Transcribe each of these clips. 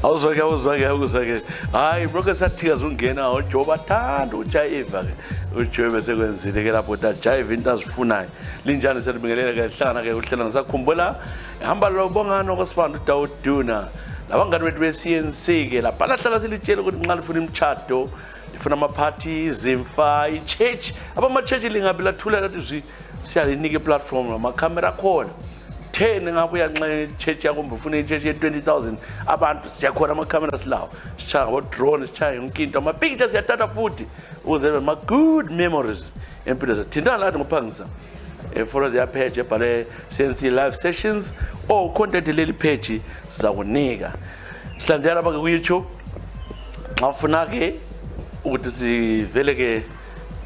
awuzwake hayi broke sathika zungena uJoe bathanda uJaiva ke uJoe bese kwenzile ke lapho taJaiva into azifunayo linjani selibingelela ke hlana ke uhlela ngisakhumbula hamba lo bongano kwasibanda uDaud Duna labangani bethu beCNC ke lapha lahlala silitshela ukuthi nqala ufuna imchado lifuna ama parties imfa ichurch abama church lingabi lathula lathi siyalinike platform ama camera khona 10 ngabuya nxa church yakumbe ufuna ichurch ye 20,000 abantu siyakhona ama cameras lawo sichaya ngo drone sichaya yonke into ama pictures yathatha futhi ukuze ma good memories empilo zethu thintana lathi ngophangisa follow their page ebhale CNC live sessions or content leli page sizakunika silandela lapha ku YouTube ngafuna ke ukuthi sivele ke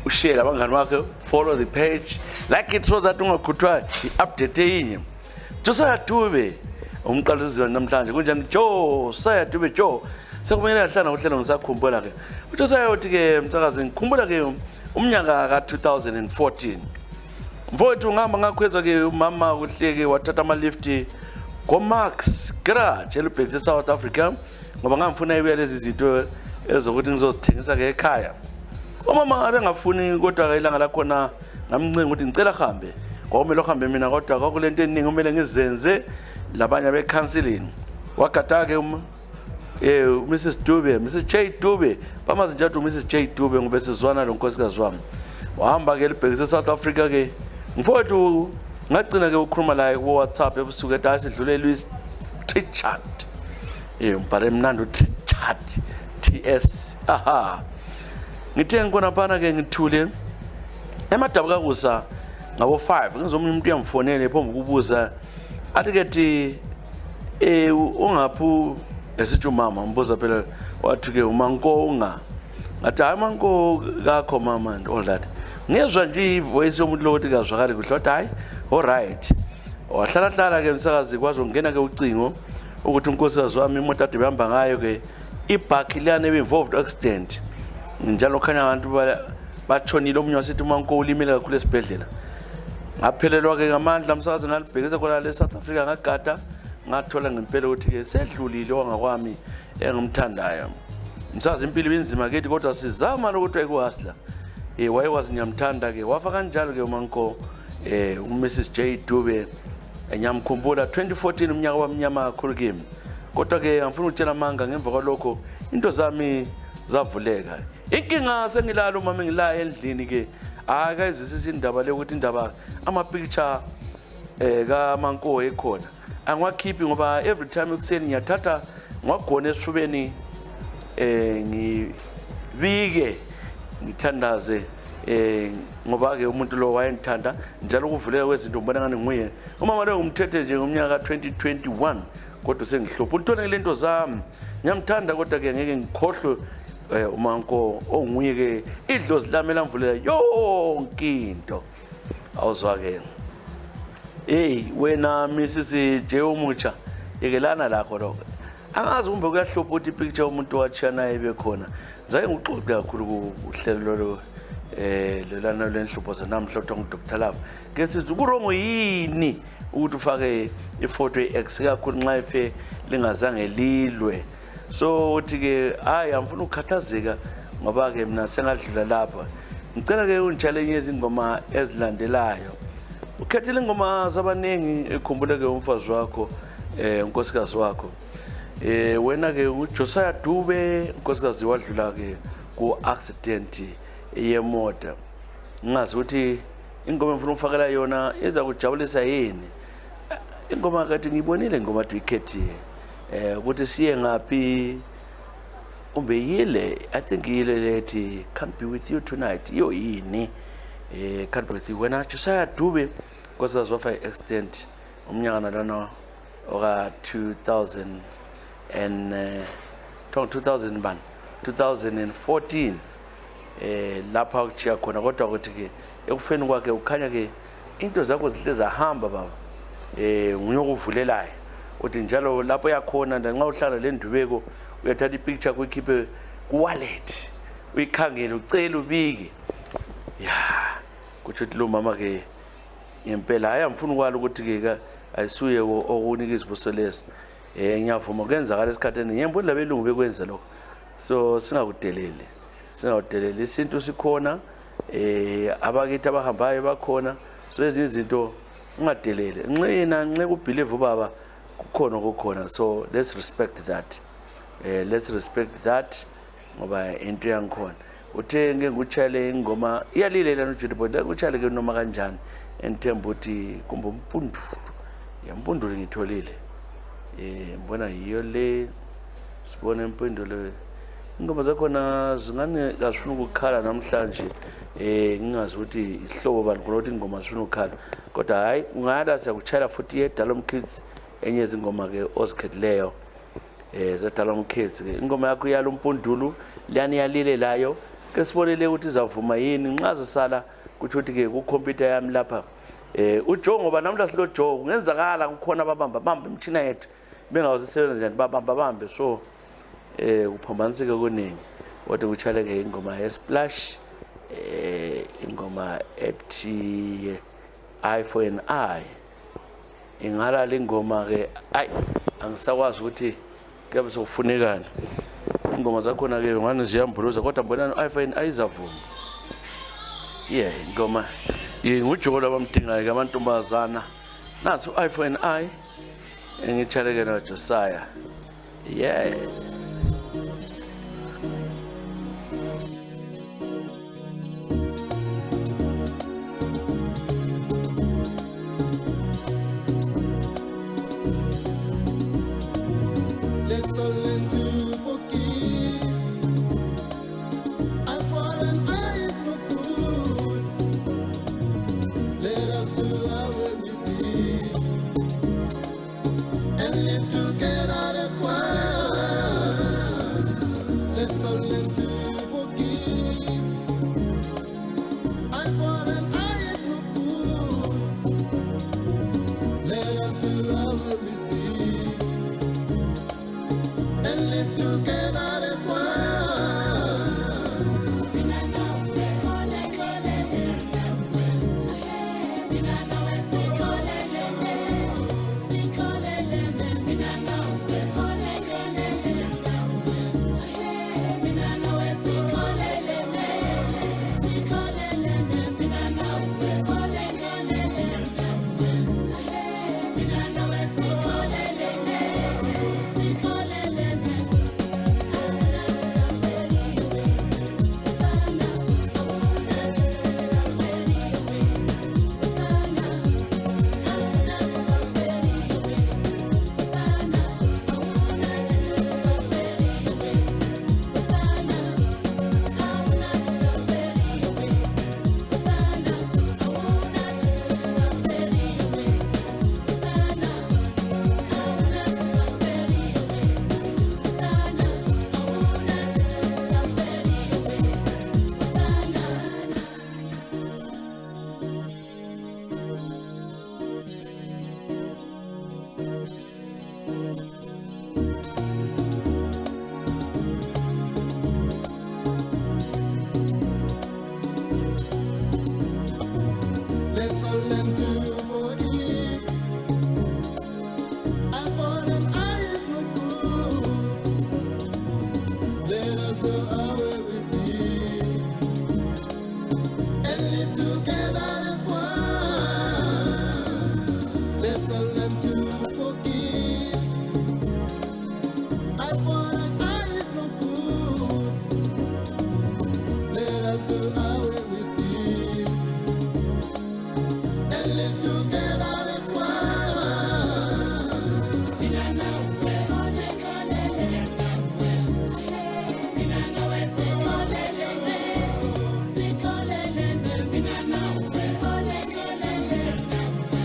ushare abangani bakhe follow the page like it so that ungakhuthwa iupdate eyinye Josiah Dube umqalisizwe namhlanje kunjani Josiah Dube Joe sekumele ahlana uhlelo ngisakhumbula ke uJosiah uthi ke msakazi ngikhumbula ke umnyaka ka 2014 mfowethu ngihamba ngakhweza ke umama uhleke wathatha ama lift ko Max Garage elubhekise South Africa ngoba ngamfuna ibuye lezi zinto ezokuthi ngizozithengisa ke ekhaya umama abengafuni kodwa ke ilanga lakhona ngamncenga ukuthi ngicela hambe ngoba lo hambe mina kodwa kwakulento eningi kumele ngizenze labanye be counseling wakata ke Mrs Dube Mrs J Dube bamazi njalo Mrs J Dube ngobe sizwana lo nkosikazi wami wahamba ke libhekise South Africa ke mfowethu ngagcina ke ukhuluma la ku WhatsApp ebusuku eta sidlule Louis Richard umbhale mnandi Richard TS aha ngithe ngikona phana ke ngithule emadabuka kusa ngabo 5 ngizomunye umuntu uyamfonela ephambi ukubuza athi kethi ungaphu esithi umama mbuza phela wathi ke umankonga ngathi hayi manko kakho mama and all that ngezwe nje ivoice yomuntu lokuthi kazwakali kuhle wathi hayi all right wahlala ke umsakazi kwazi ungena ke ucingo ukuthi unkosikazi wami imoto ade behamba ngayo ke ibhakhi liyane be involved accident njalo khanya abantu batshonile omunye wasithi umanko ulimele kakhulu esibhedlela ngaphelelwa ke ngamandla umsakazi ngalibhekisa khona le South Africa ngagada ngathola ngempela ukuthi ke sedlulile wangakwami engimthandayo umsakazi impilo inzima kethi kodwa sizama ukuthi ayikuhasla wayekwazi nyamthanda ke wafa kanjalo ke umanko uMrs J Dube enyamkhumbula 2014 umnyaka wamnyama kakhulu kimi kodwa ke ngifuna ukutshela amanga ngemva kwalokho into zami zavuleka inkinga sengilala umama ngila endlini ke akayizwisisa indaba le ukuthi indaba ama picture ka manko ekhona angwakhiphi ngoba every time ukuseni ngiyathatha ngwagona esifubeni ngibike ngithandaze ngoba ke umuntu lo wayengithanda njalo ukuvuleka kwezinto ngibona ngani nguye umama lo ngumthethe nje ngomnyaka 2021 kodwa sengihlupha uthole lento zami ngiyamthanda kodwa ke ngeke ngikhohlwe umanko onguye ke idlozi lami lamvulela yonke into awuzwa ke wena Mrs J umutsha yekelana lakho lokho angazi kumbe kuyahlupha ukuthi picture umuntu wachana ebekhona ngizake ngixoxe kakhulu kuhlelo lo lelana lenhlupho zanamhla uthi uDr Love ke sithi kurongo yini ukuthi ufake ifoto eX kakhulu nxa ife lingazange lilwe so uthi ke hayi angifuna ukukhathazeka ngoba ke mina sengadlula lapha ngicela ke unchallenge izingoma ezilandelayo ukhethile ingoma zabanengi ekhumbule ke umfazi wakho unkosikazi wakho wena ke uJosiah Dube unkosikazi wadlula ke ku accident yemoto ngazi ukuthi ingoma engifuna ukufakela yona iza kujabulisa yini ingoma kathi ngibonile ingoma athi ikhethiye ukuthi siye ngaphi umbe yile I think yile lethi can't be with you tonight yo yini can't be with you wena Josiah Dube nkosikazi wafa accident umnyaka nalana oka 2014 lapha ukuchiya khona kodwa ukuthi ke ekufeni kwakhe ukhanya ke into zakho zihle zahamba baba ngiyokuvulelayo uthi njalo lapho yakhona nxa uhlala le ndubeko uyathatha ipicture kuyikhiphe ku wallet uyikhangele ucela ubike ya kuthi lo mama ke ngempela ayamfuna ukwala ukuthi ke ayisuye okunika izibuso lesi ngiyavuma kwenzakala esikhathini ngiyembona labelungu bekwenza lokho. So singakudeleli isintu sikhona, abakithi abahambayo bakhona. So ezinye izinto ungadeleli nxa kubelieve ubaba kukhona. So let's respect that ngoba into yangikhona. Uthe ngeke uchale ingoma iyalilela noJudy Bond uchale ke noma kanjani enthemba ukuthi kumbe umpundulo ngitholile. Mbona yiyo le sibona impendulo. Ingoma zakhona zingane kasifuna ukukhala namhlanje, ngingazi ukuthi ihlobo bani khona ukuthi ingoma zifuna ukukhala, kodwa hayi ungada siyakuchayela futhi yeDalom Kids enye izingoma ke osikhethileyo zeDalom Kids. Ke ingoma yakho yalo mpundulo liyani yalilelayo ke sibonele ukuthi izavuma yini. Nxa zisala kuthi ukuthi ke ku computer yami lapha uJoe, ngoba namhla silo Joe kungenzakala kukhona bamba imthina yethu bengazisebenza njani bambe. So kuphambaniseke kuningi, kodwa kuchaleke ingoma yeSplash, ingoma ethi Eye for an Eye. Ingala le ngoma ke angisakwazi ukuthi kuyabe sokufunekani. Ingoma zakhona ke ngani ziyambuluza, kodwa mbona Eye for an Eye izavuma. Ingoma nguJoe labamdingayo amantombazana. Nazi Eye for an Eye engichaleke noJosiah.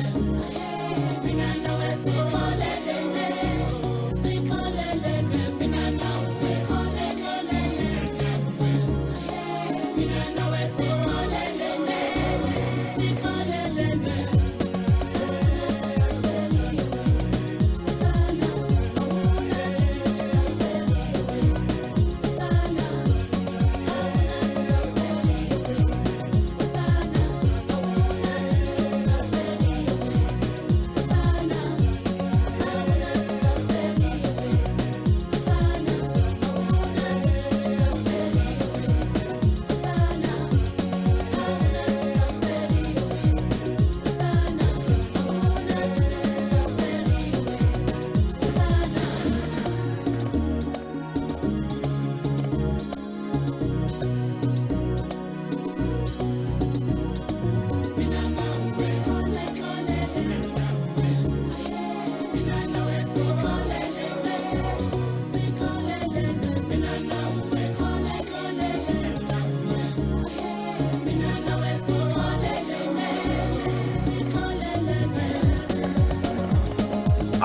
Sikole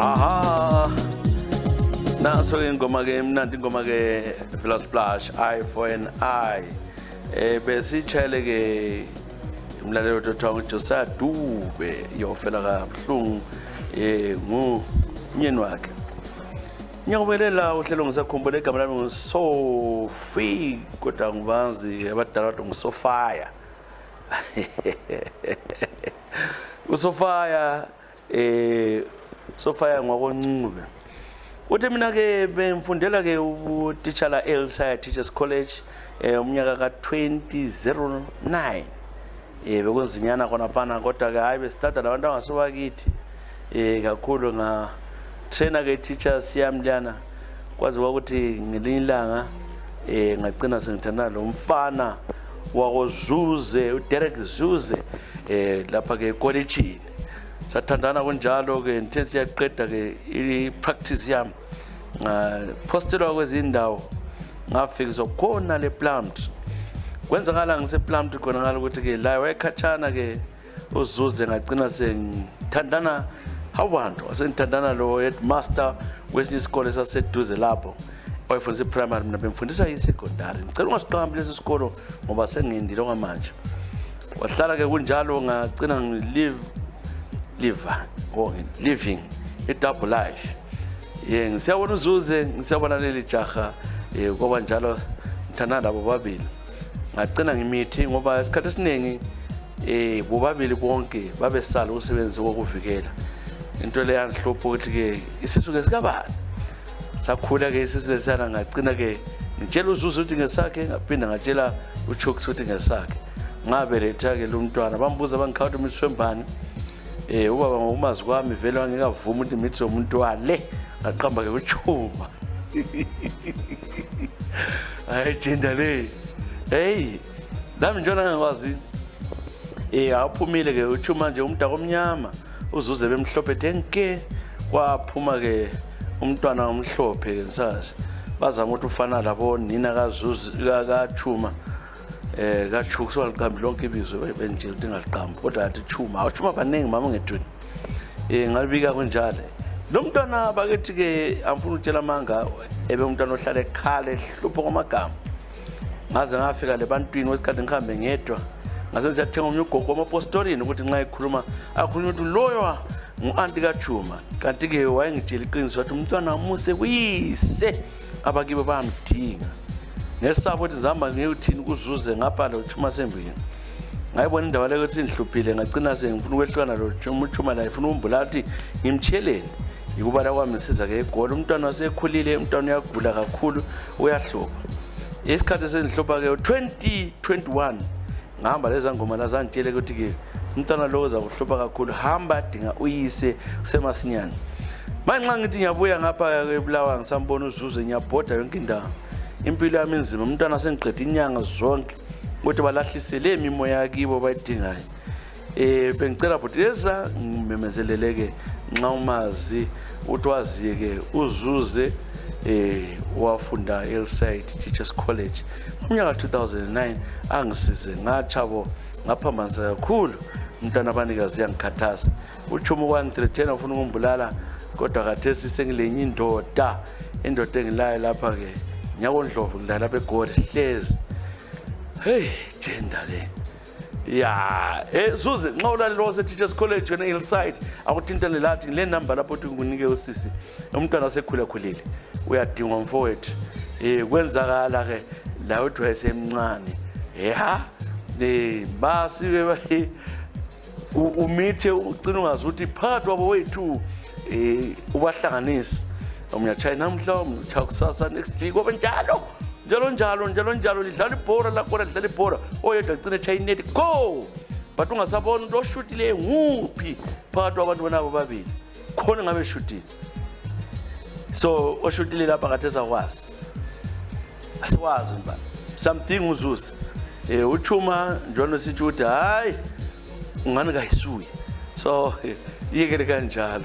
Aha. Naso ke ingoma ke mnandi ingoma ke Villa Splash I for an I. Besitshele ke umlalelo uThotho uJosiah Dube yofela kaBhlungu ngumnyeni wakhe. Ngiyakubelela uhlelo ngisakhumbula igama lami nguSophie kodwa ngibazi abadala bathi nguSophia. uSophia Sophia ngwakoNcube. Uthi mina ke bemfundela ke utitsha la Hillside Teachers College umnyaka ka 2009. Bekunzinyana khona phana kodwa ke hayi besithatha labantu angasobakithi kakhulu nga trainer ke teachers yami lana kwazi ukuthi ngelinye ilanga ngagcina sengithanda lo mfana wakoZuze uDerek Zuze lapha ke college sathandana kunjalo ke ngithe siyaqeda ke I practice yami postelwa kwezindawo ngafikiswa khona le plant kwenzakala ngise plant khona ngalo ukuthi ke la wayekhatshana ke uZuze ngagcina sengithandana abantu asengithandana lo headmaster kwesinye isikole saseduze lapho wayefundisa primary mina bemfundisa secondary ngicela ungasiqhambi lesi sikolo ngoba sengindile okwamanje wahlala ke kunjalo ngagcina living a double life ngisiyabona uZuze ngisiyabona leli jaha ngoba njalo ngithanda labo babili ngagcina ngimithi ngoba isikhathi esiningi bobabili bonke babesala usebenzi wokuvikela into le yanhlupho ukuthi ke isisu ke sikabani sakhula ke isisu lesana ngagcina ke ngitshela uZuze ukuthi ngesakhe ngaphinda ngatshela uChooks ukuthi ngesakhe ngabeletha ke lo mntwana bambuza bangikhawuthi umithwembani ubaba ngokumazi kwami vele wangekavuma ukuthi mithi umuntu wale ngaqamba ke uChuma hayi jinda le hey nami njona ngikwazi aphumile ke uChuma nje umdaka omnyama uZuze bemhlophe denke kwaphuma ke umntwana omhlophe ke nsazi bazama ukuthi ufana labo nina kaZuze kaChuma kaChooks waliqambi lonke ibizo benje ukuthi ngaliqamba kodwa athi Chuma baningi mama ngedweni ngalibika kunjalo lo mntwana bakethi ke amfuna ukutshela amanga ebe umntwana ohlala ekhala ehlupho kwamagama ngaze ngafika lebantwini wesikhathi ngihambe ngedwa ngase ngiyathenga umnye ugogo wamapostolini ukuthi nxa ekhuluma akhuluma ukuthi loyo ngu-anti kaChuma kanti ke wayengitshela iqiniso wathi umntwana muse kuyise abakibo bayamdinga nesabo ukuthi zihamba ngiyuthini kuZuze ngaphala uChuma sembini ngayibona indawo leyo ukuthi ngihluphile ngagcina sengifuna ukwehlukana lo uChuma la ifuna umbulala ukuthi ngimtshelele yikubala kwami siza ke egoli umntwana wasekhulile umntwana uyagula kakhulu uyahlupha isikhathi senhlupha ke 2021 ngihamba leza ngoma la zangitshele ukuthi ke umntwana lo uza kuhlupha kakhulu hamba dinga uyise kusemasinyane manje ngithi ngiyabuya ngapha ke eBulawayo ngisambona uZuze ngiyabhoda yonke indawo impilo yami inzima umntwana sengiqeda inyanga zonke ukuthi balahlisele imimoya yakibo bayidingayo bengicela futhi leza ngimemezeleleke nxa umazi uthi waziye ke uZuze wafunda Hillside Teachers College umnyaka 2009 angisize ngachabo ngaphambanisa kakhulu umntwana abanikazi yangikhathaza uChuma kwangithreathena ufuna ukumbulala kodwa khathesi sengilenye indoda engilayo lapha ke nyakondlovu ngidala lapha eGoli sihlezi hey jenda le ya Zuze nxa ulalelo wase Teachers College yona Hillside akuthintane lathi le number lapho uthi ngunike usisi umntwana sekhula khulile uyadingwa mfowethu kwenzakala ke la uthi wayesemncane basi ke umithe ucina ungazi ukuthi phakathi wabo wethu ubahlanganisa umnyachaya namhla umnyachaya kusasa next week ngoba njalo lidlala ibhola lakho lidlala ibhola oyedwa ugcina echayineti go but ungasabona into oshutile nguphi phakathi kwabantu bonabo babili khona ngabe shutile so oshutile lapha kathesa kwazi asiwazi mba something uZuze uChuma njalo sithi ukuthi hayi ungani kayisuye so yekele kanjalo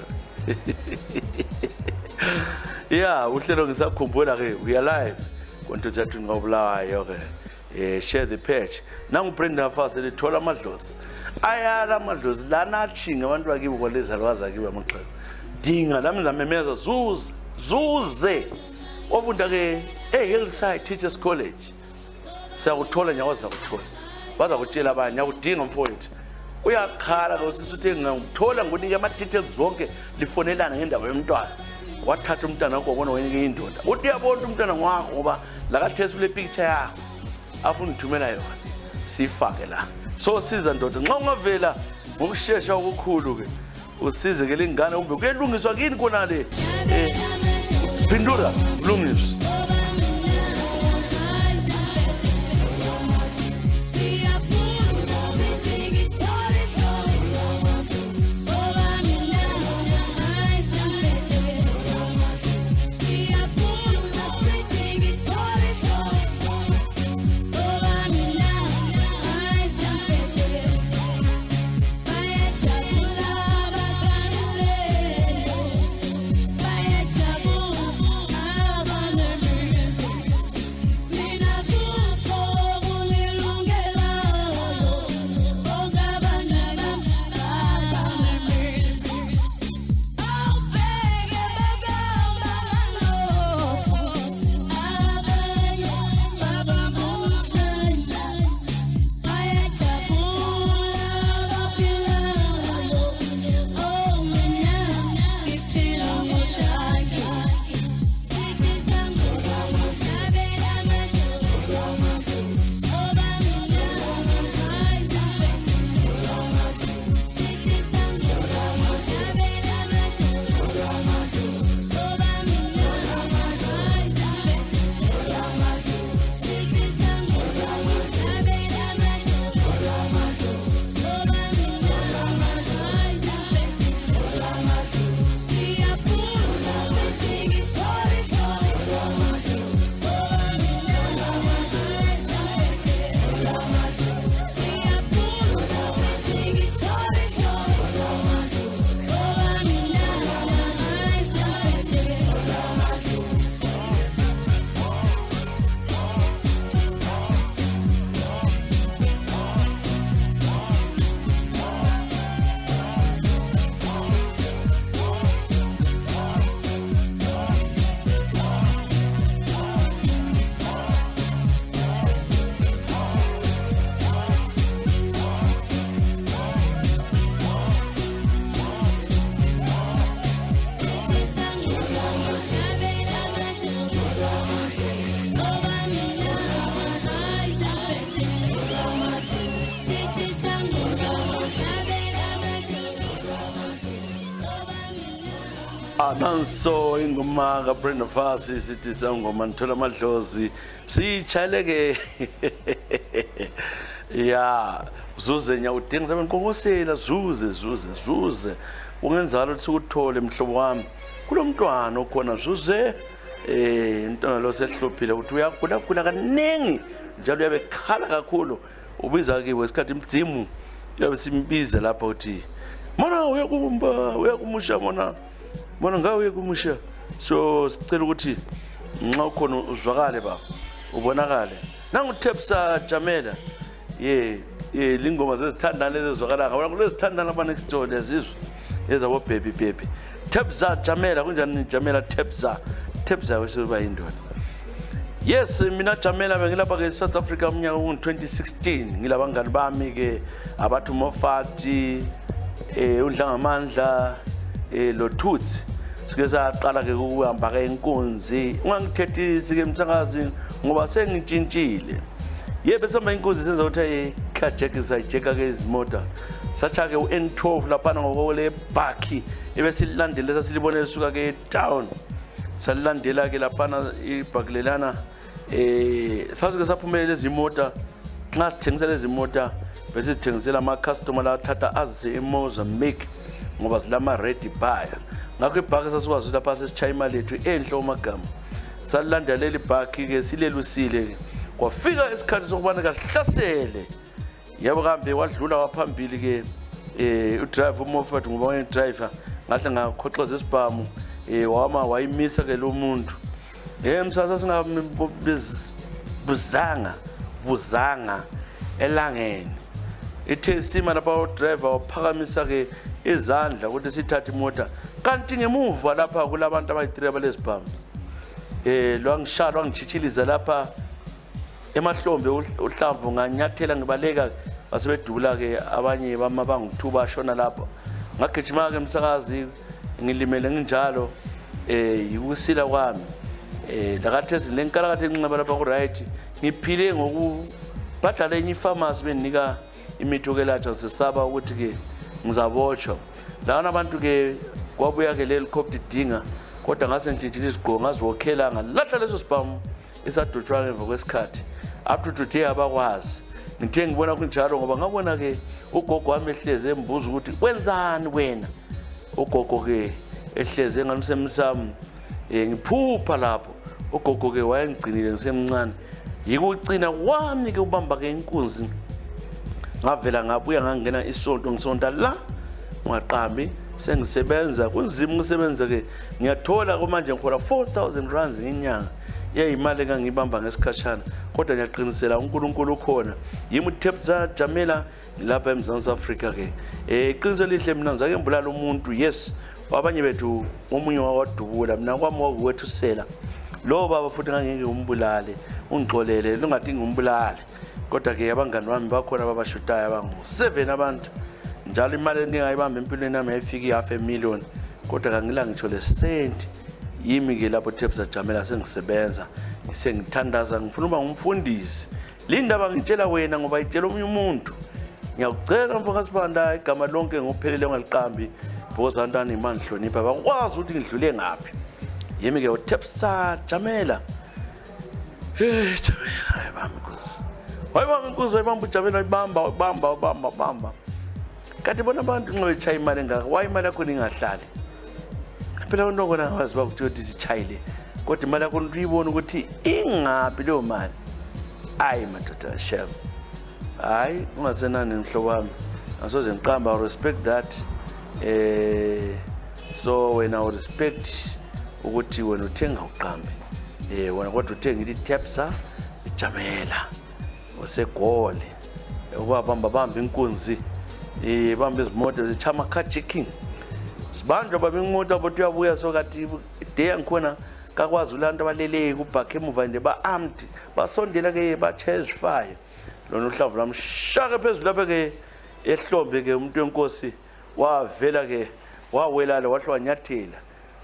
yeah uhlelo ngisakhumbula ke we are live kontathu ngobulawayo ke share the page nangu Brenda Fase lithola amadlozi ayala amadlozi lana achinga abantu bakibo kwalezalwazi akibo amaxhego dinga lami zamemeza zuze ofunda ke Hillside Teachers College sakuthola nyawo zakuthola baza kutshela abanye akudinga mfowethu uyakhala lo sisuthi ngithola ngonike ama details zonke lifonelana ngendawo yomntwana wathatha umntwana wakho wabona wenike indoda uthi uyabona umntwana wakho ngoba lakathesi ule picture yakho afuna ukuthumela yona sifake la so siza ndoda nxa ungavela ngokusheshsha okukhulu ke usize ke lengane kumbe kuyelungiswa kini kona le pindura lungiswa nanso ingoma ka Brenda Fassie sithi sangoma Nthola Madlozi sichaleke ya zuze nyawudinga zabenkonkosela zuze ungenzalo ukuthi ukuthole mhlobo wami kulomntwana okhona zuze intwana lo sehluphile ukuthi uyagula kaningi njalo uyabekhala kakhulu ubiza kiwe isikhathi imdzimu uyabe simbiza lapha uthi mona uyakumusha mona ngawe uyekumusha so sicela ukuthi nxa ukhona uzwakale baba ubonakale nangu Tepsa Jamela lingoma zezithandana lezizwakala ngabona kulezithandana aba next door lezizwe ezabo baby Tepsa Jamela kunjani Jamela Tepsa wesiba indoda yes mina Jamela bengilapha ke South Africa umnyaka u2016 ngilabangani bami ke abathu Mofati uNdlangamandla lo Thuthi sike saqala ke ukuhamba ke inkunzi ungangithethisi ke mthakazi ngoba sengitshintshile yebe samba inkunzi senza ukuthi carjack sayijeka ke izimota sacha ke uN12 lapha ngokole Bakhi ebese lilandele sasilibonela suka ke town salilandela ke lapha ibhaklelana sasike saphumelela izimota nxa sithengisela izimota bese sithengisela ama customer la thatha aze eMozambique ngoba silama ready buyer ngakho ibhaki sasikwazi lapha sesichaya imali yethu enhle omagama salilandela leli bhaki ke silelusile ke kwafika isikhathi sokubana kasihlasele yabo kambe wadlula waphambili ke udriver uMofat ngoba wayeng driver ngahle ngakhoxoza isibhamu wama wayimisa ke lo muntu msasa singabuzanga elangeni ithe sima lapha udriver waphakamisa ke izandla ukuthi sithathe imota kanti ngemuva lapha kulabantu abayi3 abalezibhamu lwangishala wangichithiliza lapha emahlombe uhlamvu nganyathela ngibaleka basebedubula ke abanye bamabangithu bashona lapha ngagijima ke emsakazi ngilimele nginjalo yikusila kwami lakathezi lenkalakathe encineba lapha ku right ngiphile ngokubhadala enye ipharmacy benika imithi okwelatshwa sisaba ukuthi ke ngizabotshwa lana abantu ke kwabuya ke le helicopter idinga kodwa ngase ngitshintshile isigqoko ngaziwokhela ngalahla leso sibhamu esadutshwa ngemva kwesikhathi up to today abakwazi ngithe ngibona kunjalo ngoba ngabona ke ugogo wami ehleze embuza ukuthi wenzani wena ugogo ke ehleze ngalisemsamo ngiphupha lapho ugogo ke wayengigcinile ngisemncane yikucina wami ke ubamba ke inkunzi ngavela ngabuya ngangena isonto ngisonta la ungaqambi sengisebenza kunzima ukusebenza ke ngiyathola manje ngikhola 4000 rands ngenyanga yayimali engangibamba ngesikhashana kodwa ngiyaqinisela uNkulunkulu ukhona yimi uThepsa Jamela lapha eMzansi Afrika ke iqiniso lihle mina ngizake ngibulala umuntu yes abanye bethu omunye wawadubula mina kwami wakwethu sela lo baba futhi ngangeke umbulale ungixolele lungadingi umbulale kodwa ke abangani bami bakhona babashutayo abangu7 abantu njalo imali engingayibamba empilweni nami ayifiki $500,000 kodwa kangila ngithole sent yimi ke lapho Thepsa Jamela sengisebenza sengithandaza ngifuna ukuba ngumfundisi lindaba ngitshela wena ngoba itshela omunye umuntu ngiyakucela mfokasibanda igama lonke ngophelele ngaliqambi bozantana imani hlonipha bakwazi ukuthi ngidlule ngapi yimi ke uThepsa Jamela Jamela ayibamba inkosi wayibamba inkosi wayibamba uJamela bamba kanti bona abantu nxa bechaya imali engaka wayi imali yakho ingahlali phela unokona ngazi bakuthi sichayile kodwa imali yakho uyibona ukuthi ingaphi leyo mali ayi madoda shem hayi ungasenani mhlobo wami asoze ngiqamba I respect that so wena I respect ukuthi wena uthenga uqambe wena kodwa uthenga ithi Thepsa Jamela osegoli ubabamba inkunzi bamba izimoto zichama carjacking sibanjwa baba imoto bothi uyabuya sokathi day ngikhona kakwazi ulantu abaleleke kubhakhe emuva nje ba-armed basondela ke ba-chase fire lona uhlamvu lamshaka phezulu lapha ke ehlombe ke umuntu wenkosi wavela ke wawelala wahle wanyathela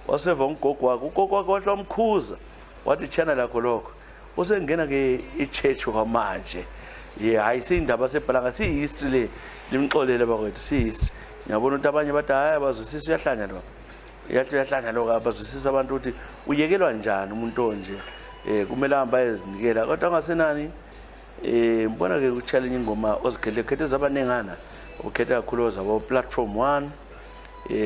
waseva ugogo wakhe wahle wamkhuza wathi channel lakho lokho usengena ke ichurch kwamanje hayi sindaba sebhalanga sihistory le limxolele bakwethu sihistory ngiyabona ukuthi abanye bathi hayi abazwisisi uyahlanya lo uyahlanya lo abazwisisa abantu ukuthi uyekelwa njani umuntu onje kumele ahamba ezinikela kodwa ngasenani mbona ke ku-challenge ingoma ozikhethe zabanengana ukhetha kakhulu zabo platform 1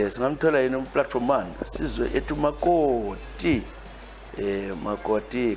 singamthola yini platform 1 sizwe ethu makoti makoti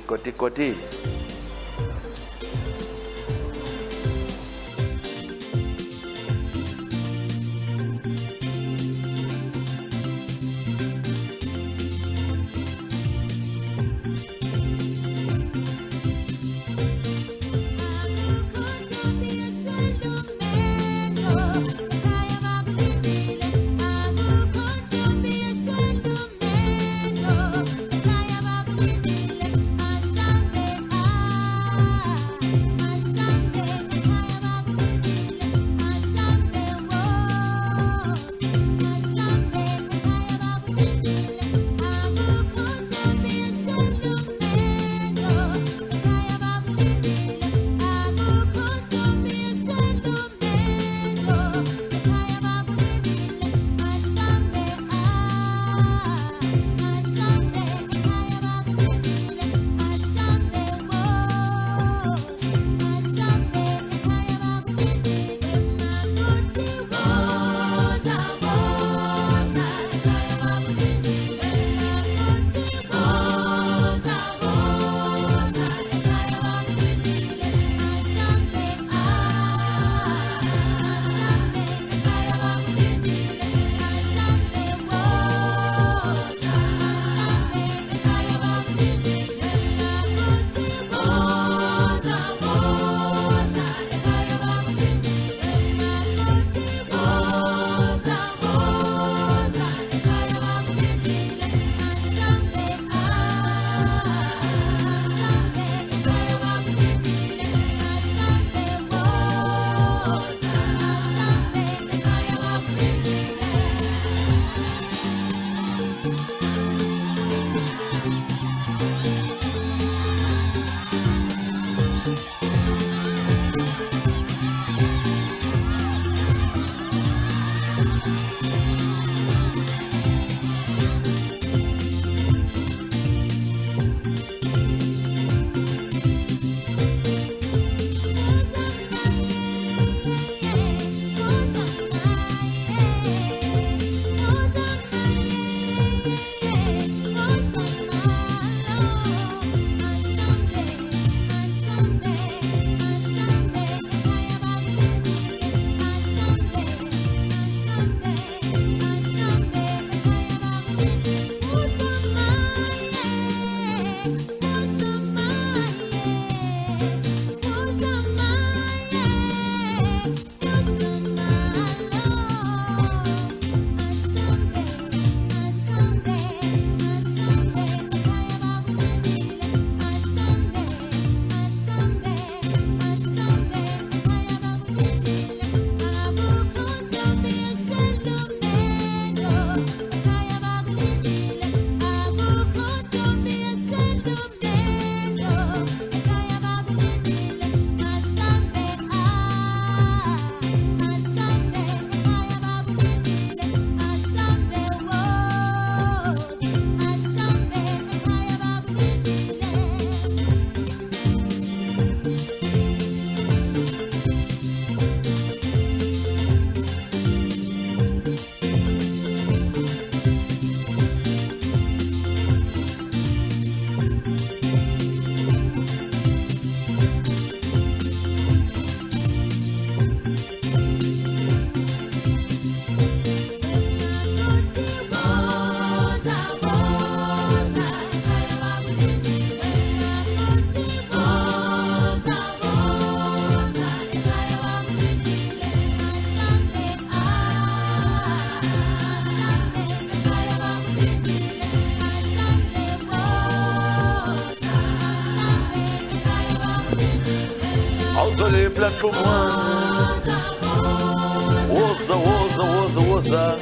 awuzole platform 1 woza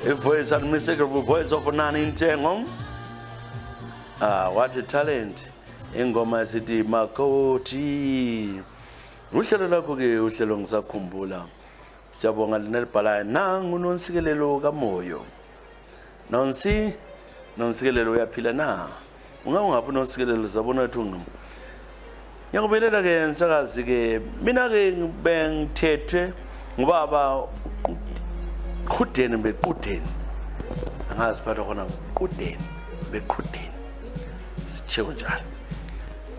a voice unmistakable voice of Nani Intengo. What a talent. Ingoma sithi makoti. Uhlelo lakho ke uhlelo ngisakhumbula. Siyabonga lina libhalayo nangu nonsikelelo kamoyo. Nonsikelelo uyaphila na. Ungaphi nonsikelelo zabona ukuthi Ngiyakubelela ke nsakazi ke mina ke bengithethwe ngubaba Qudeni bequdeni. Angazi phatha khona Qudeni bequdeni. Sitsho njalo.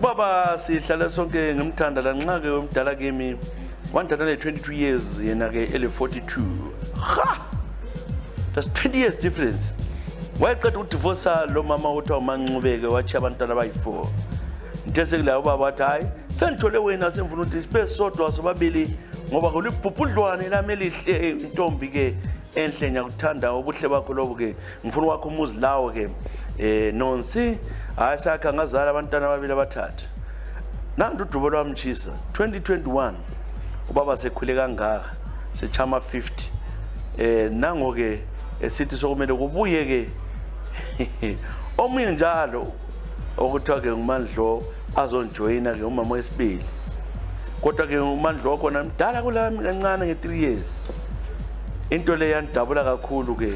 Baba sihlala sonke ngimthanda lanxa ke umdala kimi 122 years yena ke ele 42. Ha! That's 20 years difference. Wayeqeda udivorce lo mama uthi uMancubeke wathi abantwana abayi4. Ntesekile ubaba wathi hayi sengithole wena semfuna ukuthi sibe sodwa sobabili ngoba kulibhubhudlwane lami elihle intombi ke enhle nyakuthanda ubuhle bakho lobo ke ngifuna wakho umuzi lawo ke nonsi hayi sakha ngazala abantwana ababili abathathu nandu udubo lwamtshisa 2021 ubaba sekhule kangaka sechama 50 nango ke esithi sokumele kubuye ke omunye njalo okuthiwa ke nguMandlo azonjoyina ke umama wesibili kodwa ke uMandlo khona mdala kulami kancane nge3 years into le yandabula kakhulu ke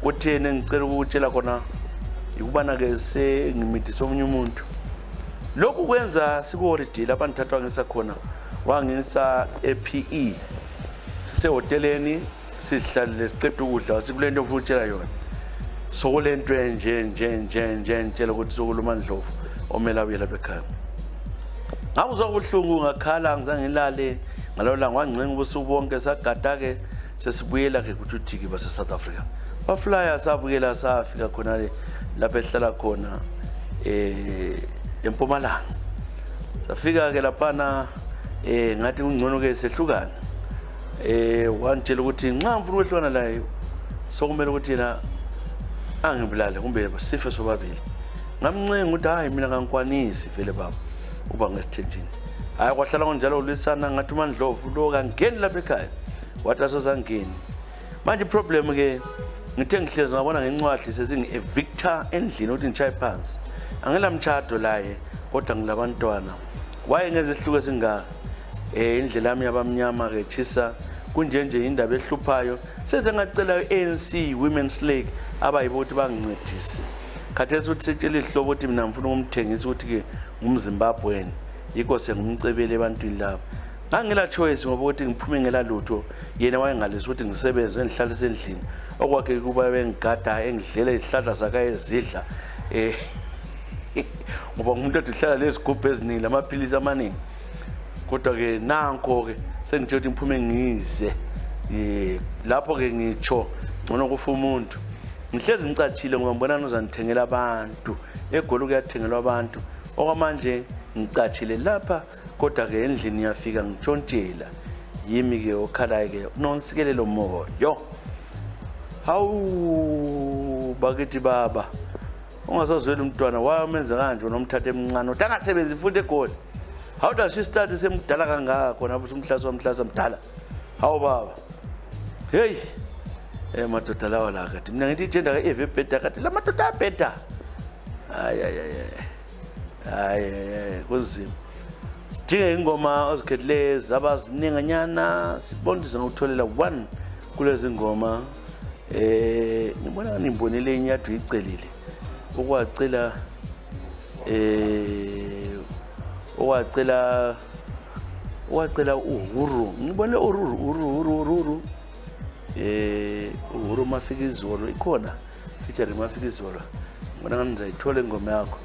kuthene ngicela ukutshela khona ukubana ke sengimithisa omunye umuntu lokhu kwenza sikuholidile abanthathwa ngisakhona wangisa ePE sise hoteleni sihlalile siqeda ukudla sikulento ofutshela yona sokulento nje ngitshela ukuthi sokulumandlovu omela uyela bekhaya ngabuzwa ubuhlungu ngakhala ngizange ngilale ngalolanga wancenga ubusuku bonke sagada ke sesibuyela ke kuthi base South Africa baflyer sabukela safika khona le lapha ehlala khona eMpumalanga safika ke laphana ngathi ungcono ke sehlukana wantshela ukuthi nxa mfuna ukwehlukana laye sokumele ukuthi yena angibulale kumbe sife sobabili ngamncenga ukuthi hayi mina ngangikwanisi vele baba uba ngesithenjini hayi kwahlala konjalo ulisana ngathi uMandlovu lo kangeni lapha ekhaya wathi asozangeni manje problem ke ngithe ngihlezi ngabona ngencwadi sezingi evictor endlini ukuthi ngichaye phansi angela mtshado laye kodwa ngilabantwana waye ngezihluke singaka indlela yami yabamnyama ke chisa kunjenje indaba ehluphayo senze ngacela ANC Women's League abayibothi bangincedise khathesi uthi setshela ihlobo ukuthi mina ngifuna ukumthengisa ukuthi ke ngumZimbabwean yikho sengimcebele ebantwini labo ngangela choice ngoba ukuthi ngiphume ngela lutho yena wayengalisa ukuthi ngisebenze ngihlalise endlini okwakhe kuba bengigada engidlela izihlahla zakhe ezidla ngoba umuntu othi hlala lezigubhu eziningi lamaphilisi amaningi kodwa ke nanko ke sengithe ukuthi ngiphume ngize lapho ke ngitsho ngcono kufa umuntu ngihlezi ngicatshile ngoba ngibona uzanithengela abantu eGoli kuyathengelwa abantu okwamanje ngicatshile lapha kodwa ke endlini yafika ngitshontshela yimi ke okhalayo ke nonsikelelo moyo hawu bakithi baba ungasazwela umntwana wamenza kanje nomthatha emncane uthi angasebenzi futhi eGoli how does she start semdala kangaka khona lapho umhlaza mdala hawu baba hey madoda lawa la kathi mina ngithi igender ka Eve beta kathi la madoda beta ay kuzima sidinga ingoma ozikhethile zabazininganyana sibondisa ngokutholela 1 kulezi ngoma ngibona nimbonile inyathu icelile okwacela wacela uhuru ngibone uhuru uhuru Mafikizolo ikhona feature Mafikizolo ngibona ngani ngizayithola ingoma yakho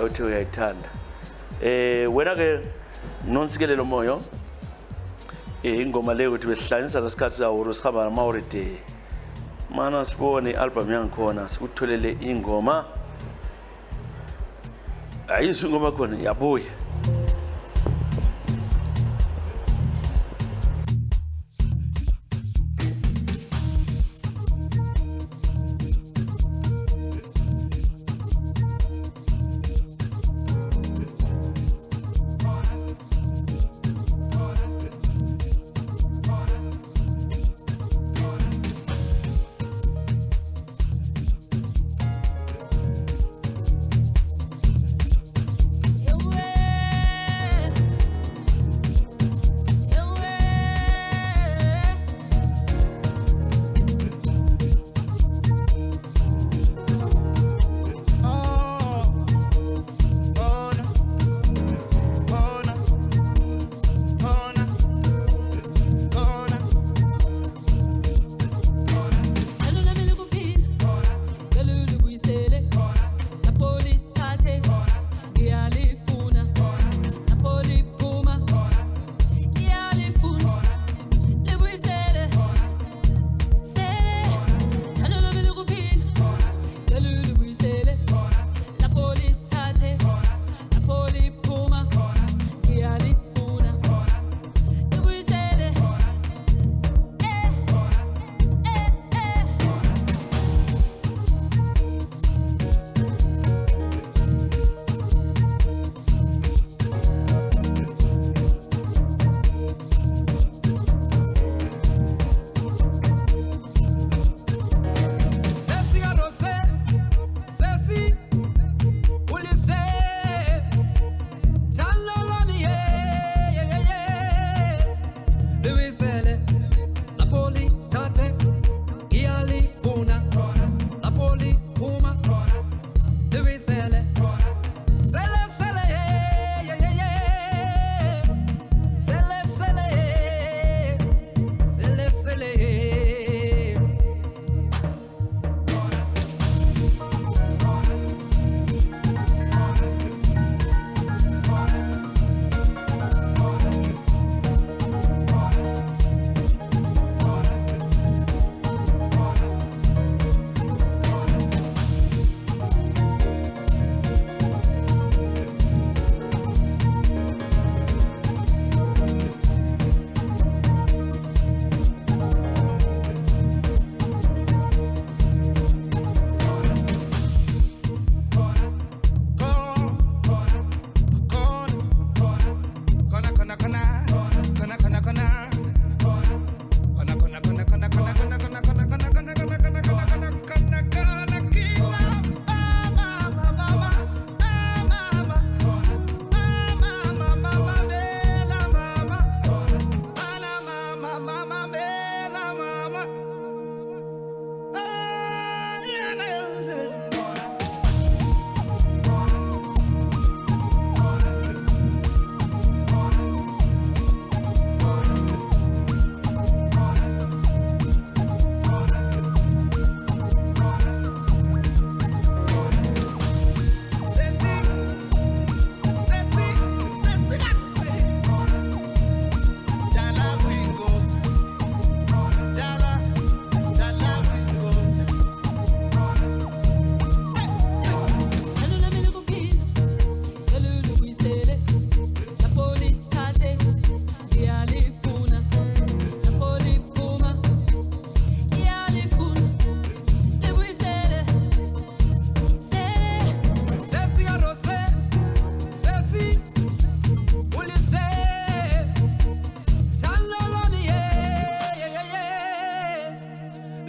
uthi uyayithanda wena ke nonsikelelo moyo ingoma leyo ukuthi besihlanganisa lesikhathi sahuru sikhamba nama holiday mana sibone album yangikhona sikutholele ingoma ayisho ingoma khona yabuya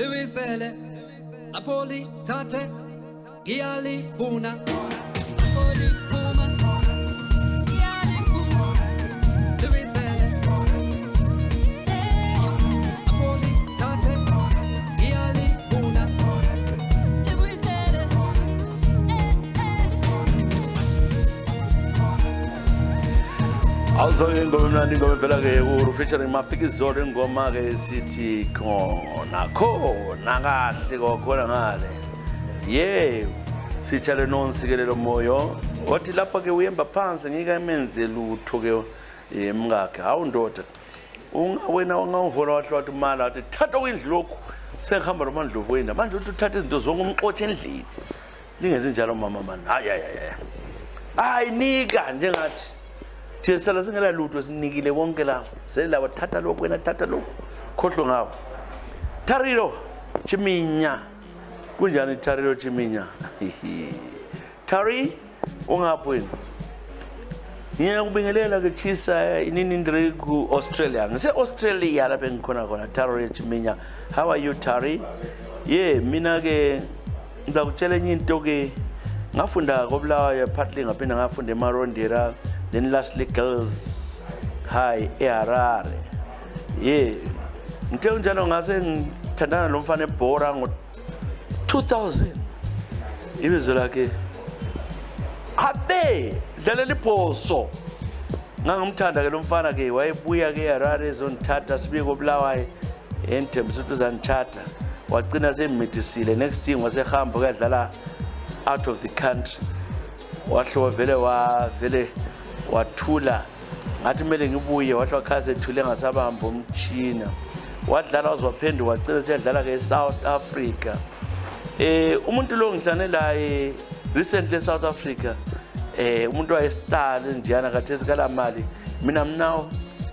Luisele Napoli tate Giali Funa awuzo-ke ingoma emnandi ingoma evela-ke uru featuring Mafikizolo ingoma-ke sithi khona kahle kwakhona ngale feature nonsikelelo moyo wathi lapha-ke uyemba phansi ngike menze lutho-ke mngakhe hawu ndoda wena ungawuvula wahle wathi umala wathi thatha kwindlu lokhu sengihamba nomandlovu wena manje uthi uthatha izinto zonke umxotshe endlini lingenzi njalo mama mani hayi nika njengathi thina sala singela lutho sinikile wonke la selaba thatha lokhu wena thatha lokhu khohlwe ngawo Tariro Chiminya kunjani Tariro Chiminya Tari ungaphi wena ngiyakubingelela ke Chisa inini ndiri ku Australia ngise Australia lapha engikhona Tariro Chiminya how are you Tari mina ke ngizakutshela enye into ke ngafunda koBulawayo partly ngaphinda ngafunda eMarondera then lastly Girls High eHarare ngithe njalo ngase ngithandana nomfana eBhora ngo 2000 ibizo lakhe abe dlalela iphoso ngangumthanda ke lo mfana ke wayebuya ke eHarare ezonithatha sibe koBulawayo enthembiso uzanithatha wagcina semithisile next thing wasehamba ukadlala out of the country wahlo vele wathula ngathi kumele ngibuye wathi wakhaze ethule ngasabamba umtshina wadlala wazwaphenduka wacela siyadlala ke eSouth Africa umuntu lo ngihlane la recently eSouth Africa umuntu wayestar njana kathesi kala mali mina now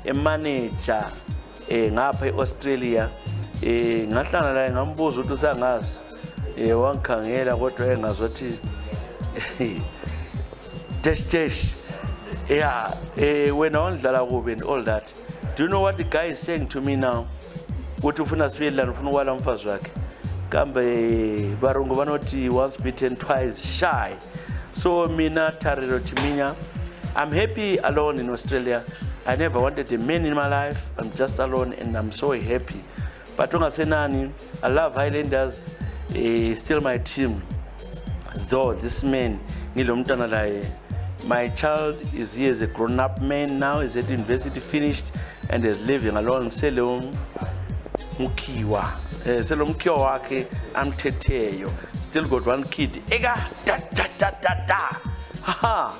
a manager ngapha eAustralia ngahlangana la ngambuza ukuthi usangazi wangikhangela kodwa engazothi dash when ondlala kube and all that. Do you know what the guy is saying to me now? Uthi ufuna sibelana ufuna ukwala umfazi wakhe kambe barungu banothi once bitten twice shy. So mina Tariro Chiminya, I'm happy alone in Australia. I never wanted a man in my life. I'm just alone and I'm so happy. But ungasenani, I love Highlanders, still my team. Though this man ngilomntana la my child is here as a grown-up man now, is at university finished and is living alone. Selom Mukiwa. Selom Mukiwa wake amthetheyo. Still got one kid. Ega da. Haha.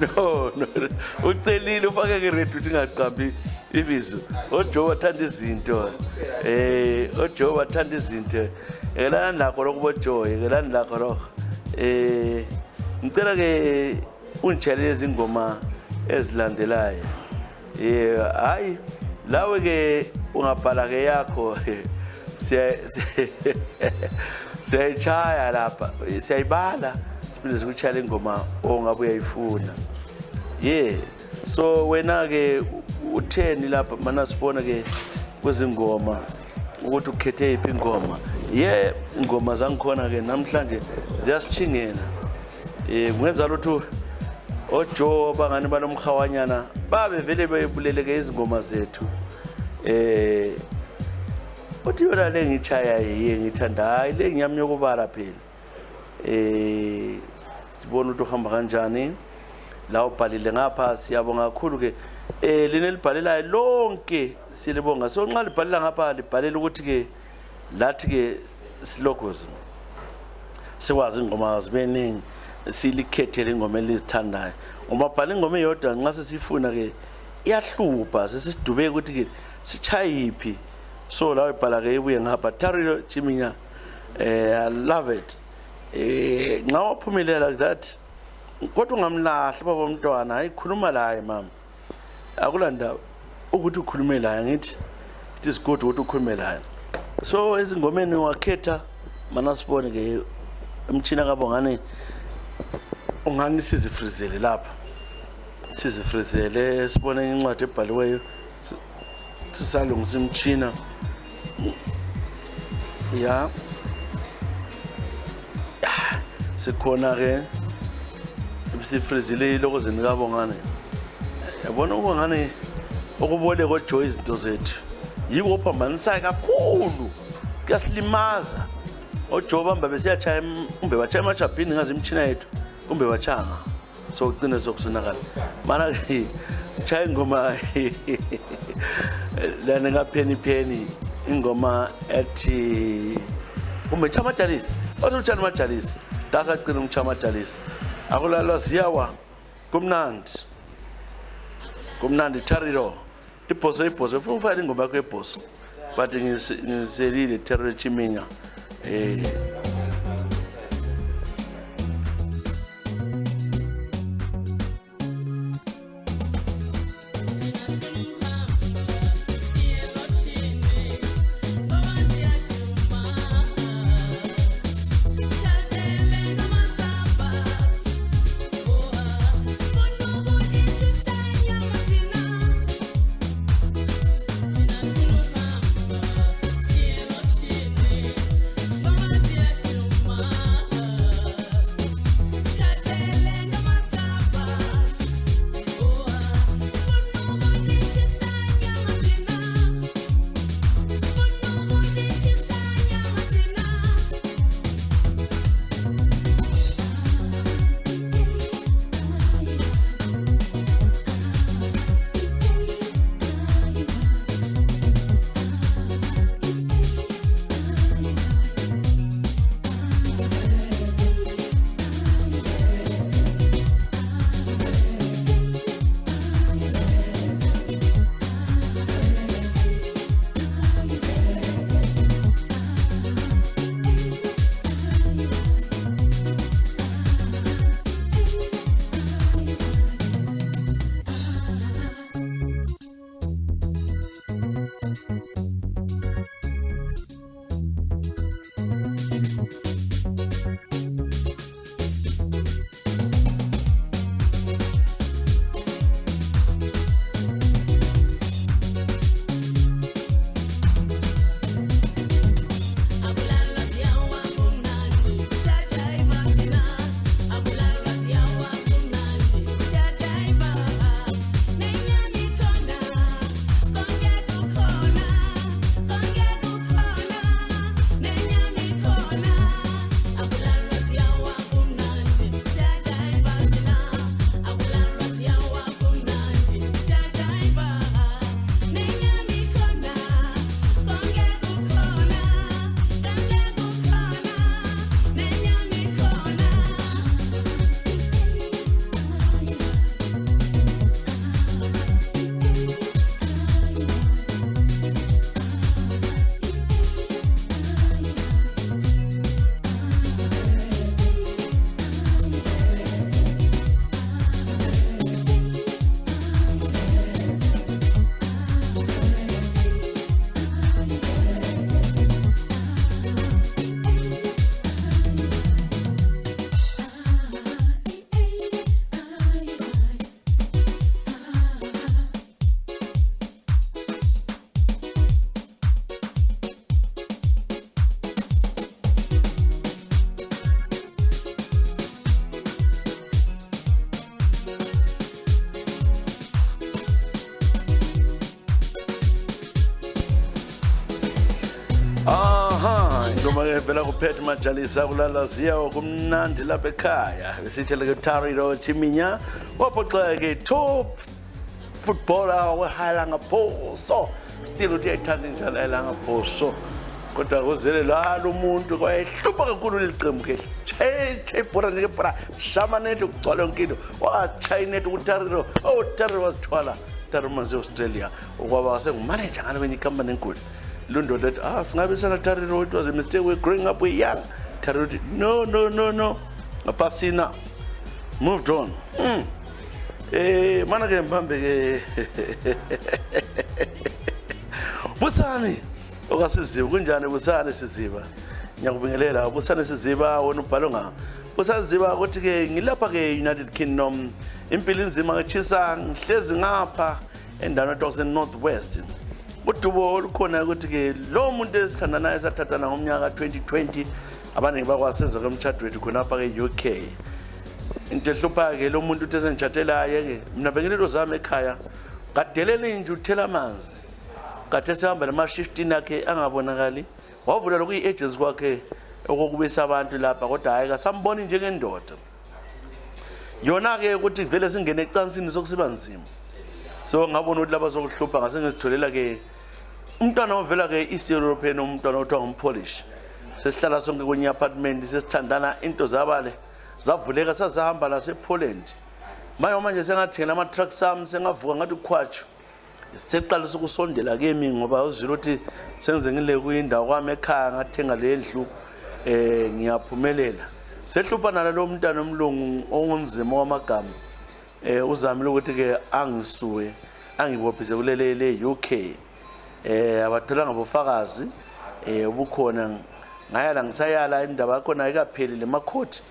No. Utselile ufake ke redu thingaqambi ibizo. Ojo wathanda izinto. Ojo wathanda izinto. Elana lakho lokubojoy, elana lakho lo. Ngicela ke ungitshele izingoma ezilandelayo. Hayi lawe ke ungabhala ke yakho siyaychaya lapha siyayibala siphinde sikuchale ingoma ongabe uyayifuna so wena ke u10 lapha mana sibona ke kwezingoma ukuthi ukhethe iphi ingoma ingoma zangikhona ke namhlanje ziyasichingena kungenza lutho ojo bangani balomkhawanyana babe vele bayibuleleke izingoma zethu uthi yona le ngichaya ngithanda hayi le ngiyami yokubala phela sibona ukuthi uhamba kanjani la ubhalile ngapha siyabonga kakhulu ke lina libhalelayo lonke silibonga so nxa libhalela ngapha libhalela ukuthi ke lathi ke silogozo sikwazi ingoma zibeningi silikhethele ingoma elizithandayo ngoba bhala ingoma eyodwa nxa sesifuna ke iyahlupa sesidubeke ukuthi ke sichayiphi so la ibhala ke ibuye ngapha Tariro Chiminya I love it nxa waphumelela like that kodwa ungamlahla baba umntwana ayikhuluma laye mama akulanda ukuthi ukhulume laye ngithi it is good ukuthi ukhulume laye so ezingomeni wakhetha mana sibone ke umtshina kabongane ungani sizifrizele lapha sizifrizele sibone incwadi ebhaliweyo sisalungisa imchina ya sikhona ke sifrizile lokho zinikabongane yabona ubongane okubole koJoy izinto zethu yiko ophambanisa kakhulu kuyasilimaza oJoy bamba besiyachaya kumbe bachaya emajabhini ngazi imchina yethu kumbe bachanga so ucine sokusonakala mana chaya ingoma lana ngapheni ingoma ethi kumbe chamajalisi othi uchana majalisi dasacina umchamajalisi akulalwa ziyawa kumnandi Tariro ibhoso ufuna ufaka ingoma yakho ebhoso but ngiselile Tariro Chiminya Ingoma evela kuPhethu Majalisa kulala ziyawo kumnandi lapha ekhaya besithele ke Tariro Chiminya waphoxeke top footballer weHalanga Phoso still uthi ayithanda njalo eHalanga Phoso kodwa kuzele lalo umuntu kwayehlupha kakhulu leliqembu ke che bora nje bora shamanete ukugcwala yonke into wachayinete uTariro Tariro wasithwala Tariro manje Australia okwaba sengumanager ngale icompany enkulu Lundo that singabe sana Tariro it was a mistake we're growing up with young Tariro no Pasina moved on mana ke mbambe ke Busani okasiziba kunjani Busani siziba ngiyakubingelela Busani siziba wona ubhalo nga Busani siziba ukuthi ke ngilapha ke United Kingdom impilo inzima ngechisa ngihlezi ngapha endaweni eToxin Northwest udubo olukhona ukuthi ke lo muntu esithandanayo sathathana ngomnyaka 2020 abaningi bakwasenza kwemtshado wethu khonapha ke-UK. Into ehlupha ke lo muntu uthi esengitshatelayo ke mina benginento zami ekhaya kadelele nje uthela amanzi kade sehamba nama-15 akhe angabonakali wavula lokuyi-agency kwakhe okokubisa abantu lapha kodwa hayi kasamboni njengendoda yona ke ukuthi vele singene ecansini sokusiba nzima so ngabona ukuthi laba sokuhlupha ngase ngizitholela ke umntwana ovela ke East European umntwana othiwa ngumPolish sesihlala sonke kwenye apartment sesithandana into zabale zavuleka sasahamba la sePoland manje sengathengela ama-trucks ami sengavuka ngathi ukhwatshu seqalisa ukusondela kimi ngoba uzwile ukuthi senze ngile kuyindawo kwami ekhaya ngathenga le ndlu ngiyaphumelela sehluphana nalo mntana omlungu ongunzima wamagama uzamile ukuthi ke angisuwe angibophise kulele UK abathola ngabofakazi ubukhona ngayala ngisayala indaba yakhona ayikapheli le makhoti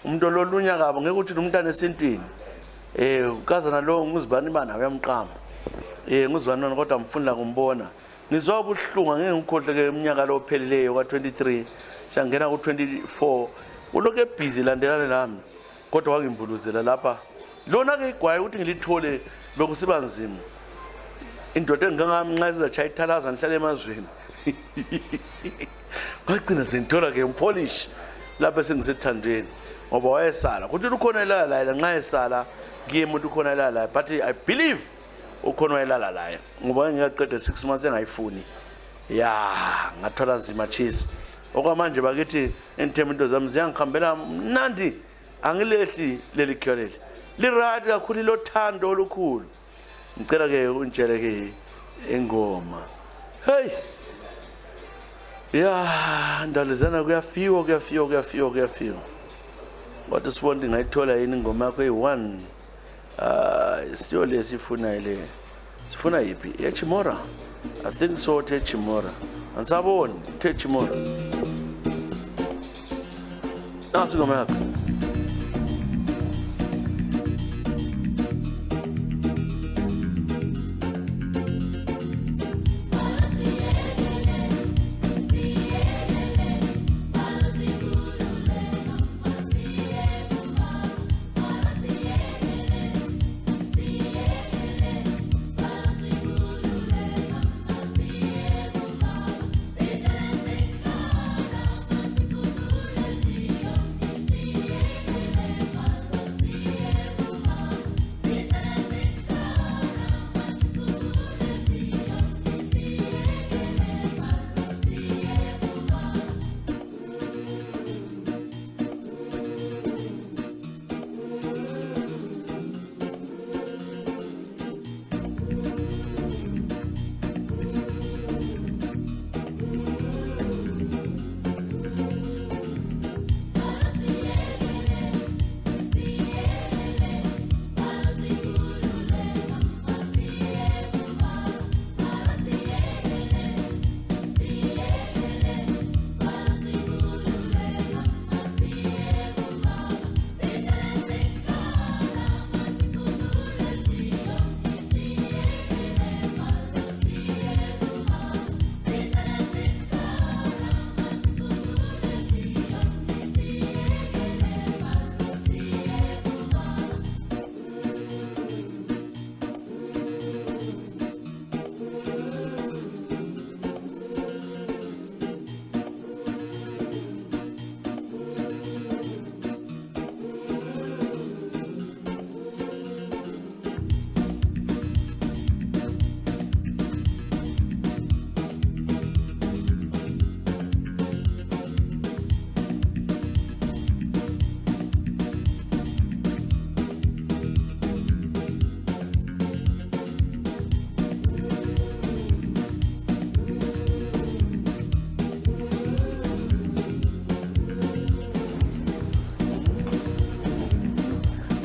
umuntu ololunya kabo ngeke uthi umntana esintwini ukazana lo nguzibani bana uyamqama nguzibani kodwa mfuna kumbona ngizwa ubuhlungu ngeke ngikhohle ke iminyaka lo phelileyo ka23 siyangena ku24 uloke busy landelana nami kodwa wangimbuluzela lapha lona ke igwaye ukuthi ngilithole lokusiba nzima indoda engangami nxa sizachaya ithalaza ngihlale emazweni wagcina sengithola ke umPolish lapha sengisethandweni ngoba wayesala kuthi ukhona elala la nxa esala ngiye umuntu ukhona elala la but I believe ukhona elala la ngoba ngiyaqeda 6 months engayifuni ngathola nzima cheese okwamanje bakithi into zami ziyangihambela mnandi angilehli leli kyoleli lirathi kakhulu lothando olukhulu ngicela ke untshele ke engoma hey ndalizana kuyafiwa kodwa sibonke ngayithola yini ingoma yakho eyi-1 siyo lesifuna ile sifuna yipi echimora I think so techimora ansaboni techimora nasi ngoma yakho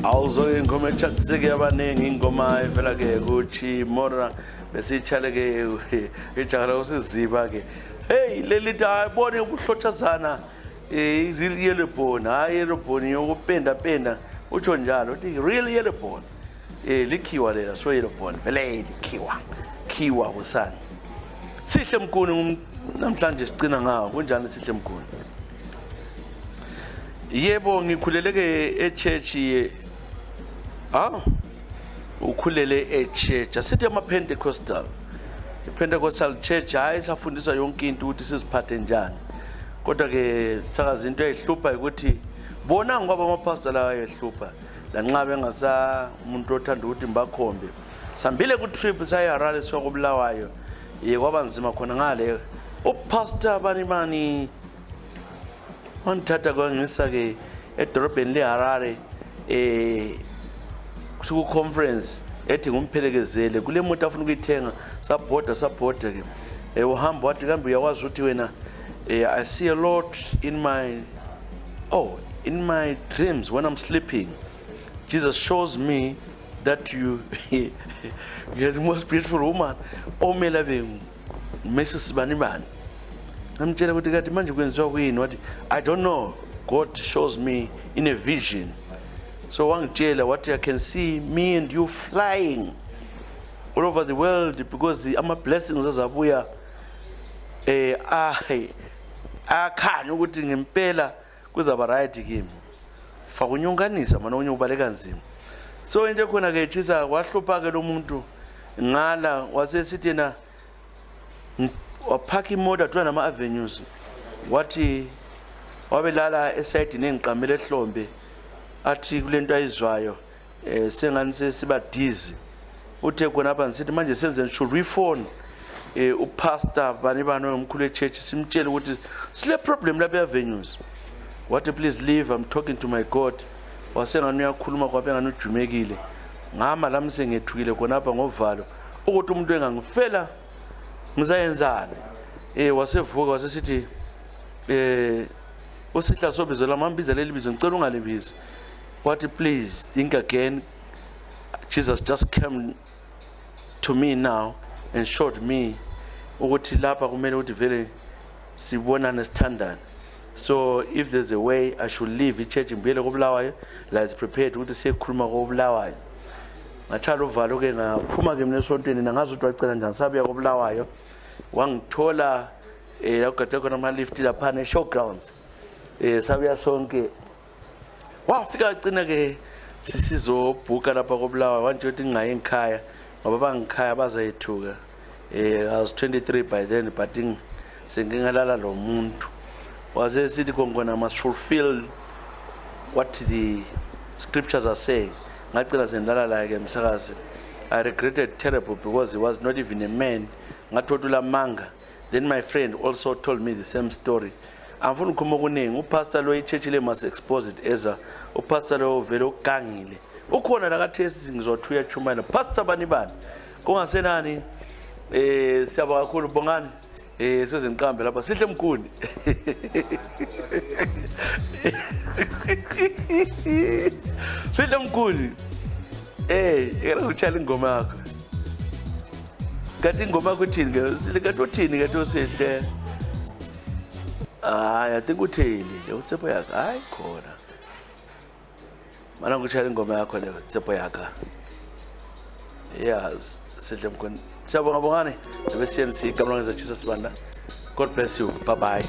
awuzo ingoma echathiseke abaningi ingoma evela ke kuChimora besitshale ke ejala usiziba ke hey lelithi ayibone ubuhlothazana real yellow bone hayi yellow bone yokupenda penda utsho njalo uthi real yellow bone likhiwa lela so yellow bone vele likhiwa usani Sihle Mkhulu namhlanje sicina ngawo kunjani Sihle Mkhulu? Yebo ngikhuleleke echurch ukhulele echurch asithi ama-Pentecostal. I-Pentecostal church hayi safundiswa yonke into ukuthi siziphathe njani. Kodwa ke sakazi into eyihlupha ukuthi bona ngoba amapastor la ayehlupha la nxa bengasa umuntu othanda ukuthi mbakhombe. Sambile ku trip sayiharare sokubulawayo. Kwaba nzima khona ngale. Upastor Banibani wanthatha kwangisa ke edorobheni leHarare kusuku conference ethi ngumphelekezele kule moto afuna ukuyithenga sabhoda ke uhamba wathi kambe uyakwazi ukuthi wena I see a lot in my dreams when I'm sleeping. Jesus shows me that you are the most beautiful woman omela be Mrs. Banibani. Ngamtshela ukuthi kathi manje kwenziwa kuyini wathi I don't know, God shows me in a vision. So wangitshela what I can see me and you flying all over the world because ama blessings azabuya akhanya ukuthi ngempela kuzaba right kimi fakunyonganisa mana unyubaleka nzima. So into khona ke tshisa wahlupha ke lo muntu ngala wasesithi na waphaka imoto atwana nama avenues wathi wabelala eside nengiqamela ehlombe athi kulento ayizwayo sengani sesiba dizzy uthe khona apha nsithi manje senze should we phone upastor Banibani omkhulu echurch simtshela ukuthi sile problem lapha avenues. What please leave, I'm talking to my God. Wasengani uyakhuluma kwabe ngani ujumekile ngama lami sengethukile khona apha ngovalo ukuthi umuntu engangifela ngizayenzana. Wasevuka wasesithi usihla sobizo lamambiza leli bizo ngicela ungalibizi. What please think again. Jesus just came to me now and showed me ukuthi lapha kumele ukuthi vele sibonana sithandana. So if there's a way I should leave ichurch ngibuyele koBulawayo la is prepared ukuthi siyekhuluma koBulawayo. Ngathanda uvalo ke ngaphuma ke mina esontweni nangazi ukuthi wacela njani sabuya koBulawayo wangithola yakade khona ama lift lapha ne showgrounds sabuya sonke wafika agcina ke sisizobhuka lapha koBulawayo wanje ukuthi ngingayi ekhaya ngoba bangikhaya bazayithuka. I was 23 by then but sengingalala lo muntu wasesithi khona must fulfill what the scriptures are saying. Ngacela sendlala la ke msakazi. I regretted terrible because he was not even a man. Ngathothula manga. Then my friend also told me the same story. Angifuna ukukhuluma okuningi upastor lo ichurch le must expose it as a upastor lo vele ukangile. Ukhona la kathesi ngizothu uyachumayela Pastor Banibani. Kungasenani siyabonga kakhulu bongani sizenqambe lapha Sihle Mkhulu. Sihle Mkhulu yena utshala ingoma yakho kanti ingoma yakho uthini ke sile kanti uthini kanti usihle I think utheli uTshepo yakho hayi khona mana ngitshala ingoma yakho le Tshepo yakho yes Sihle Mkhulu siyabonga bongani bese siyenza ikamla ngeza Jesus banda. God bless you. Bye bye.